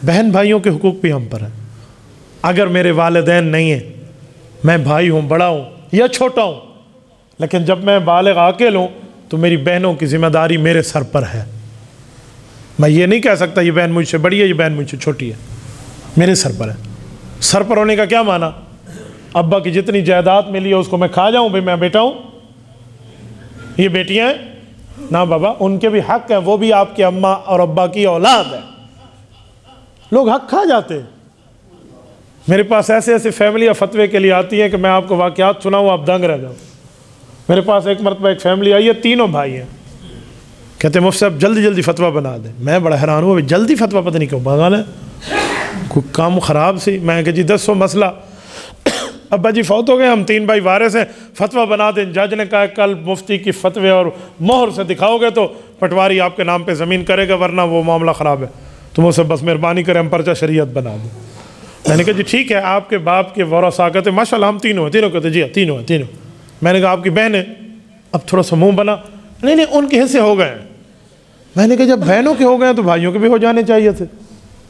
بہن بھائیوں کے حقوق بھی ہم پر ہیں. اگر میرے والدین نہیں ہیں، میں بھائی ہوں، بڑا ہوں یا چھوٹا ہوں، لیکن جب میں بالغ عاقل ہوں تو میری بہنوں کی ذمہ داری میرے سر پر ہے. میں یہ نہیں کہہ سکتا یہ بہن مجھ سے بڑی ہے، یہ بہن مجھ سے چھوٹی ہے، میرے سر پر ہے. سر پر ہونے کا کیا معنی؟ ابا کی جتنی جائیداد ملی ہے اس کو میں کھا جاؤں؟ بھئی میں بیٹا ہوں، یہ بیٹیاں ہیں نا بابا، ان کے بھی حق ہیں، وہ بھی آپ کے اماں اور ابا کی اولاد ہے. لوگ حق کھا جاتے ہیں. میرے پاس ایسے ایسے فیملیاں فتوے کے لیے آتی ہیں کہ میں آپ کو واقعات سناؤں آپ دنگ رہ جاؤ. میرے پاس ایک مرتبہ ایک فیملی آئی ہے، تینوں بھائی ہیں، کہتے ہیں مفتی صاحب جلدی جلدی فتویٰ بنا دیں. میں بڑا حیران ہوا، جلدی فتویٰ پتہ نہیں کیوں بھگانا ہے، کوئی کام خراب سی. میں کہ جی 100 مسئلہ، ابا جی فوت ہو گئے، ہم 3 بھائی وارث ہیں، فتویٰ بنا دیں. جج نے کہا کل مفتی کی فتوے اور مہر سے دکھاؤ گے تو پٹواری آپ کے نام پہ زمین کرے گا، ورنہ وہ معاملہ خراب ہے. تم اسے بس مہربانی کریں ہم پرچہ شریعت بنا دیں. میں نے کہا جی ٹھیک ہے، آپ کے باپ کے ورثاء کہتے ہیں ماشاء اللہ ہم تینوں ہیں. تینوں کہتے ہیں جی تینوں ہیں تینوں. میں نے کہا آپ کی بہن ہے؟ اب تھوڑا سا منہ بنا، نہیں نہیں ان کے حصے ہو گئے ہیں. میں نے کہا جب بہنوں کے ہو گئے ہیں تو بھائیوں کے بھی ہو جانے چاہیے تھے،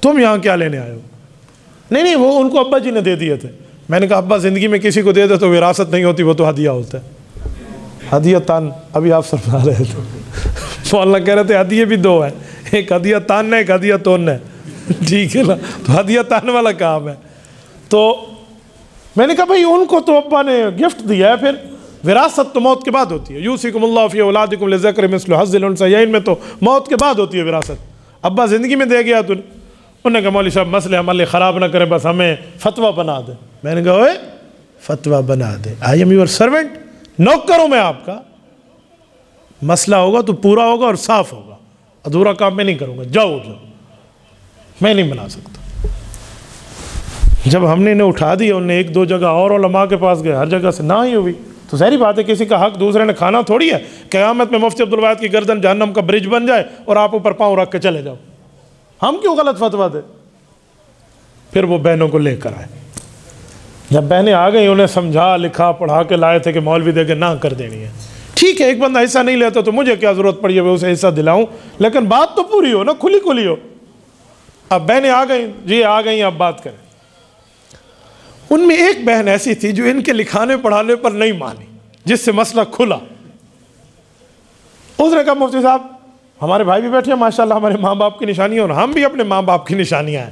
تم یہاں کیا لینے آئے ہو؟ نہیں نہیں وہ ان کو ابا جی نے دے دیے تھے. میں نے کہا ابا زندگی میں کسی کو دے دے تو وراثت نہیں ہوتی، وہ تو ہدیہ ہوتا ہے. ہدیہ تان ابھی آپ سمجھا رہے تھے، مولانا کہہ رہے تھے ہدیہ بھی 2 ہیں، ایک ہدیہ تان ہے، ایک ہدیہ تون ہے. ٹھیک ہے نا، تو ہدیہ تان والا کام ہے. تو میں نے کہا بھائی ان کو تو ابا نے گفٹ دیا ہے، پھر وراثت تو موت کے بعد ہوتی ہے. یوصیکم اللہ فی اولادکم للذکر مثل حظ الانثیین میں تو موت کے بعد ہوتی ہے وراثت. ابا زندگی میں دے گیا تو انہوں نے کہا مولوی صاحب مسئلے عمل خراب نہ کرے، بس ہمیں فتویٰ بنا دیں. میں نے کہا اوے فتویٰ بنا دیں، آئی ایم یور سرونٹ، نوکر ہوں میں آپ کا. مسئلہ ہوگا تو پورا ہوگا اور صاف ہوگا، ادھورا کام میں نہیں کروں گا. جاؤ جاؤ، میں نہیں بنا سکتا. جب ہم نے انہیں اٹھا دیا، انہیں 1-2 جگہ اور علماء کے پاس گئے، ہر جگہ سے نہ ہی ہوئی. تو ظاہری بات ہے کسی کا حق دوسرے نے کھانا تھوڑی ہے. قیامت میں مفتی عبدالواحد کی گردن جہنم کا برج بن جائے اور آپ اوپر پاؤں رکھ کے چلے جاؤ. ہم کیوں غلط فتویٰ دیں؟ پھر وہ بہنوں کو لے کر آئے. جب بہنیں آ گئی انہیں سمجھا لکھا پڑھا کے لائے تھے کہ مولوی دے کے نہ کر دینی ہے. ٹھیک ہے ایک بندہ حصہ نہیں لیتا تو مجھے کیا ضرورت پڑی ہے میں اسے حصہ دلاؤں، لیکن بات تو پوری ہو نا، کھلی کھلی ہو. اب بہنیں آ گئیں، جی آ گئیں اب بات کریں. ان میں ایک بہن ایسی تھی جو ان کے لکھانے پڑھانے پر نہیں مانی، جس سے مسئلہ کھلا. اس نے کہا مفتی صاحب ہمارے بھائی بھی بیٹھے ہیں ماشاءاللہ، ہمارے ماں باپ کی نشانیاں اور ہم بھی اپنے ماں باپ کی نشانیاں ہیں،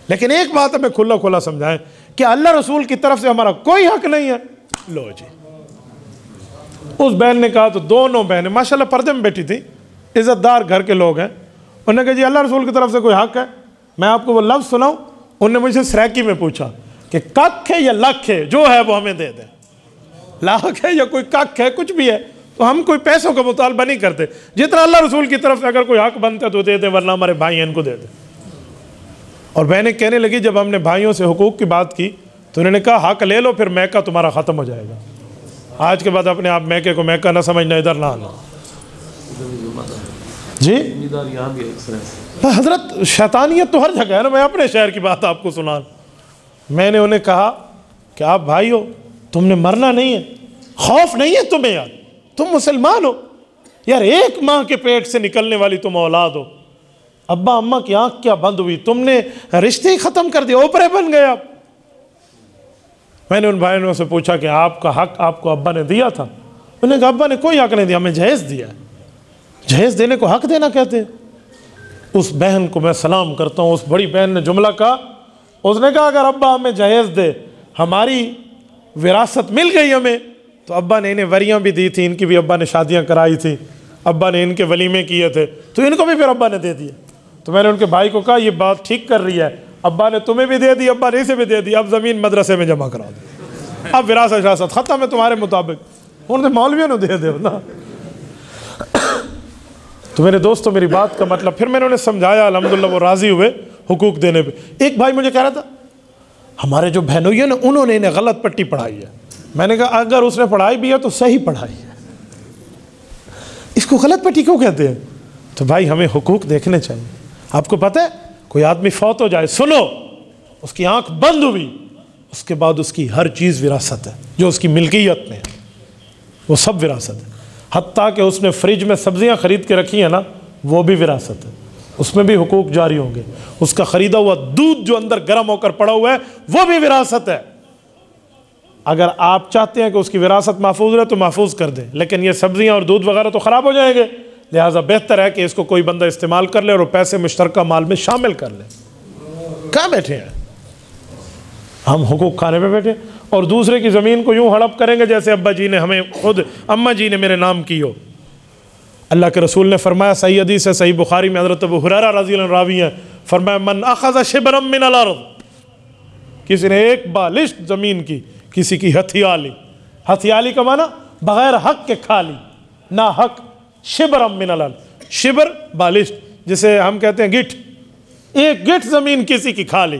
لیکن ایک بات ہمیں کھلا کھلا سمجھائیں کہ اللہ رسول کی طرف سے ہمارا کوئی حق نہیں ہے. لو جی، اس بہن نے کہا، تو دونوں بہنیں ماشاءاللہ پردے میں بیٹھی تھی، عزت دار گھر کے لوگ ہیں. انہوں نے کہا جی اللہ رسول کی طرف سے کوئی حق ہے؟ میں آپ کو وہ لفظ سناؤں. انہوں نے مجھ سے سریکی میں پوچھا کہ کک ہے یا لکھ ہے، جو ہے وہ ہمیں دے دیں. لاکھ ہے یا کوئی کک ہے، کچھ بھی ہے، تو ہم کوئی پیسوں کا مطالبہ نہیں کرتے. جتنا اللہ رسول کی طرف سے اگر کوئی حق بنتا ہے تو دے دیں، ورنہ ہمارے بھائی ہیں ان کو دے دیں. اور بہنیں کہنے لگی جب ہم نے بھائیوں سے حقوق کی بات کی تو انہوں نے کہا حق لے لو پھر میکہ تمہارا ختم ہو جائے گا. آج کے بعد اپنے آپ میکے کو میکہ نہ سمجھنا، ادھر نہ آنا. جی حضرت شیطانیت تو ہر جگہ ہے نا. میں اپنے شہر کی بات آپ کو سنا. میں نے انہیں کہا کہ آپ بھائی ہو، تم نے مرنا نہیں ہے، خوف نہیں ہے تمہیں یار، تم مسلمان ہو یار، ایک ماں کے پیٹ سے نکلنے والی تم اولاد ہو. ابا اماں کی آنکھ کیا بند ہوئی، تم نے رشتے ہی ختم کر دیا، اوپرے بن گئے آپ. میں نے ان بھائیوں سے پوچھا کہ آپ کا حق آپ کو ابا نے دیا تھا؟ انہوں نے کہا ابا نے کوئی حق نہیں دیا، ہمیں جہیز دیا ہے. جہیز دینے کو حق دینا کہتے ہیں. اس بہن کو میں سلام کرتا ہوں. اس بڑی بہن نے جملہ کہا، اس نے کہا اگر ابا ہمیں جہیز دے، ہماری وراثت مل گئی ہمیں، تو ابا نے انہیں وریاں بھی دی تھی، ان کی بھی ابا نے شادیاں کرائی تھی، ابا نے ان کے ولیمے کیے تھے، تو ان کو بھی پھر ابا نے دے دیا. تو میں نے ان کے بھائی کو کہا یہ بات ٹھیک کر رہی ہے، ابا نے تمہیں بھی دے دی، ابا نے اسے بھی دے دی، اب زمین مدرسے میں جمع کرا دو، اب وراثت ختم ہے تمہارے مطابق. انہوں نے مولویوں نے دے دے نا. تو میرے دوستوں میری بات کا مطلب پھر میں نے انہیں سمجھایا، الحمدللہ وہ راضی ہوئے حقوق دینے پہ. ایک بھائی مجھے کہہ رہا تھا ہمارے جو بہنوئی ہیں نا انہوں نے انہیں غلط پٹی پڑھائی ہے. میں نے کہا اگر اس نے پڑھائی بھی ہے تو صحیح پڑھائی ہے، اس کو غلط پٹی کیوں کہتے ہیں؟ تو بھائی ہمیں حقوق دیکھنے چاہیے. آپ کو پتہ ہے کوئی آدمی فوت ہو جائے، سنو اس کی آنکھ بند ہوئی، اس کے بعد اس کی ہر چیز وراثت ہے، جو اس کی ملکیت میں ہے وہ سب وراثت ہے. حتیٰ کہ اس نے فریج میں سبزیاں خرید کے رکھی ہیں نا وہ بھی وراثت ہے. اس میں بھی حقوق جاری ہوں گے. اس کا خریدا ہوا دودھ جو اندر گرم ہو کر پڑا ہوا ہے وہ بھی وراثت ہے. اگر آپ چاہتے ہیں کہ اس کی وراثت محفوظ رہے تو محفوظ کر دیں, لیکن یہ سبزیاں اور دودھ وغیرہ تو خراب ہو جائیں گے, لہٰذا بہتر ہے کہ اس کو کوئی بندہ استعمال کر لے اور پیسے مشترکہ مال میں شامل کر لے. کہاں بیٹھے ہیں ہم حقوق کھانے پہ بیٹھے, اور دوسرے کی زمین کو یوں ہڑپ کریں گے جیسے ابا جی نے ہمیں خود, اماں جی نے میرے نام کی ہو. اللہ کے رسول نے فرمایا, صحیح حدیث ہے صحیح بخاری میں, حضرت ابو ہریرہ رضی اللہ عنہ راوی ہیں, فرمایا من اخذ شبرا من الارض, کسی نے ایک بالشت زمین کی کسی کی ہتھیا لی, ہتھیا لی کا معنی بغیر حق کے کھا لی, نا حق. شبرا من الارض, شبر بالشت جسے ہم کہتے ہیں گٹھ, ایک گٹھ زمین کسی کی کھا لی.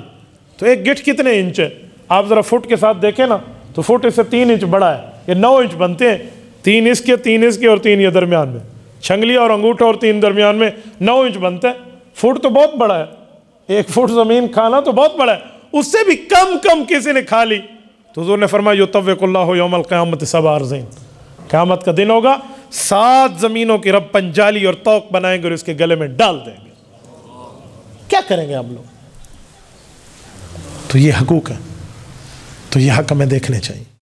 تو ایک گٹھ کتنے انچ ہے؟ آپ ذرا فٹ کے ساتھ دیکھیں نا تو فٹ اس سے 3 انچ بڑا ہے, یہ 9 انچ بنتے ہیں. 3 اس کے 3 اس کے اور 3 یہ درمیان میں, چھنگلی اور انگوٹھا اور 3 درمیان میں 9 انچ بنتے ہیں. فٹ تو بہت بڑا ہے, 1 فٹ زمین کھانا تو بہت بڑا ہے, اس سے بھی کم کسی نے کھا لی تو حضور نے فرمایا یطوق اللہ یوم القیامت 7 ارضین, قیامت کا دن ہوگا 7 زمینوں کی رب پنجالی اور توق بنائیں گے اور اس کے گلے میں ڈال دیں گے. کیا کریں گے ہم لوگ؟ تو یہ حقوق ہے, تو یہ حق ہمیں دیکھنے چاہیے.